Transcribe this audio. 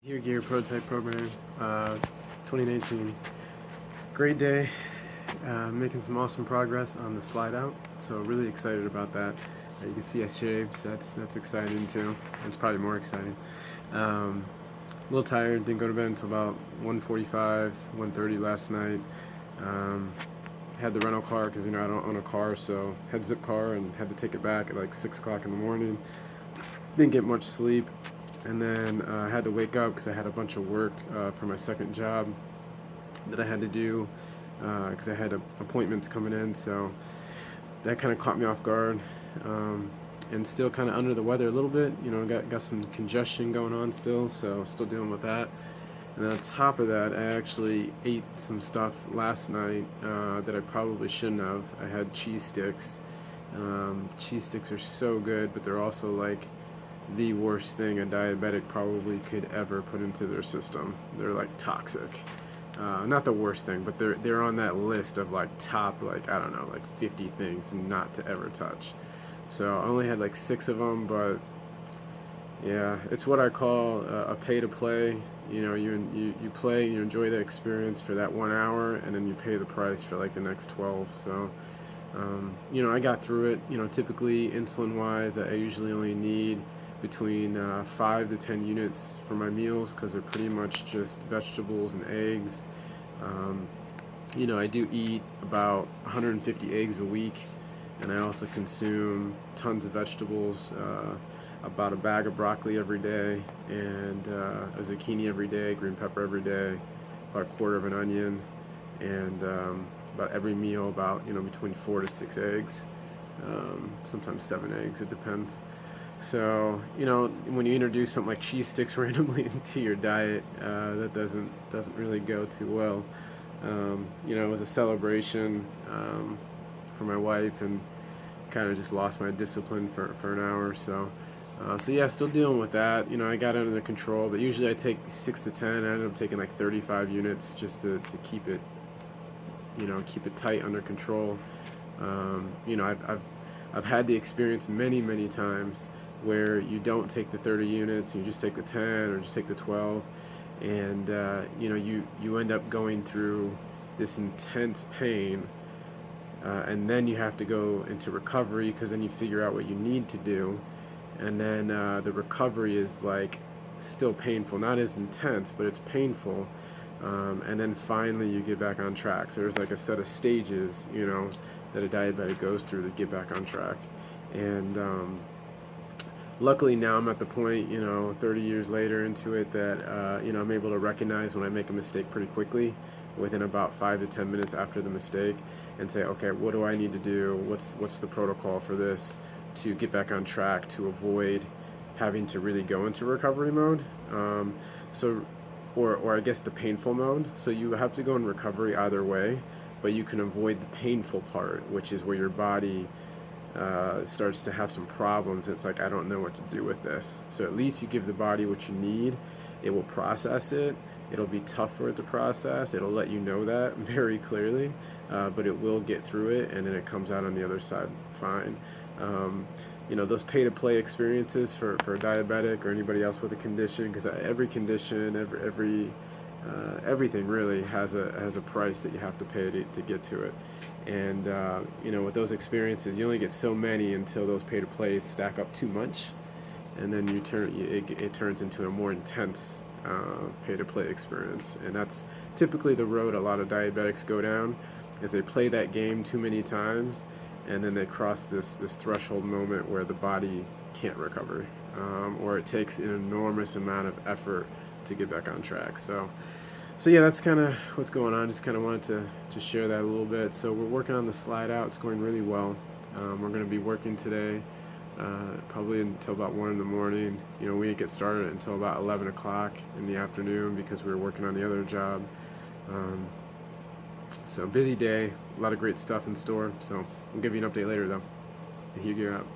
Here Gear Prototype Program 2019. Great day, making some awesome progress on the slide out, so really excited about that. You can see I shaved, so that's exciting too. It's probably more exciting. A little tired, didn't go to bed until about 1:45, 1:30 last night. Had the rental car because I don't own a car, so had Zip car and had to take it back at like 6 o'clock in the morning. Didn't get much sleep. And then I had to wake up because I had a bunch of work for my second job that I had to do because I had appointments coming in, so that kind of caught me off guard. And still kind of under the weather a little bit, got some congestion going on still, so still dealing with that. And then on top of that, I actually ate some stuff last night that I probably shouldn't have. I had cheese sticks. Cheese sticks are so good, but they're also like the worst thing a diabetic probably could ever put into their system. They're like toxic. Not the worst thing, but they're on that list of like top, like I don't know, like 50 things not to ever touch. So I only had like 6 of them, but yeah, it's what I call a pay to play. You play, you enjoy the experience for that 1 hour, and then you pay the price for like the next 12. So I got through it. Typically insulin wise, I usually only need between 5 to 10 units for my meals because they're pretty much just vegetables and eggs. I do eat about 150 eggs a week, and I also consume tons of vegetables, about a bag of broccoli every day, and a zucchini every day, green pepper every day, about a quarter of an onion, and about every meal about between 4 to 6 eggs, sometimes 7 eggs, it depends. So when you introduce something like cheese sticks randomly into your diet, that doesn't really go too well. It was a celebration for my wife, and kind of just lost my discipline for an hour. So yeah, still dealing with that. I got it under control, but usually I take 6 to 10. I ended up taking like 35 units just to keep it keep it tight under control. I've had the experience many times where you don't take the 30 units, you just take the 10 or just take the 12, and you end up going through this intense pain, and then you have to go into recovery because then you figure out what you need to do, and then the recovery is like still painful, not as intense, but it's painful. And then finally you get back on track. So there's like a set of stages, that a diabetic goes through to get back on track. And luckily now I'm at the point, 30 years later into it, that I'm able to recognize when I make a mistake pretty quickly, within about 5 to 10 minutes after the mistake, and say, okay, what do I need to do? What's the protocol for this to get back on track, to avoid having to really go into recovery mode? Or I guess the painful mode. So you have to go in recovery either way, but you can avoid the painful part, which is where your body starts to have some problems. It's like, I don't know what to do with this. So at least you give the body what you need. It will process it. It'll be tough for it to process. It'll let you know that very clearly, but it will get through it, and then it comes out on the other side fine. Those pay-to-play experiences for a diabetic or anybody else with a condition, because every condition, everything really has a price that you have to pay to get to it. And with those experiences, you only get so many until those pay-to-plays stack up too much, and then it turns into a more intense pay-to-play experience. And that's typically the road a lot of diabetics go down, is they play that game too many times, and then they cross this threshold moment where the body can't recover, or it takes an enormous amount of effort to get back on track. So yeah, that's kind of what's going on. Just kind of wanted to share that a little bit. So we're working on the slide out. It's going really well. We're going to be working today, probably until about 1 in the morning. We didn't get started until about 11 o'clock in the afternoon because we were working on the other job. So busy day, a lot of great stuff in store. So we'll give you an update later though. Here, gear out.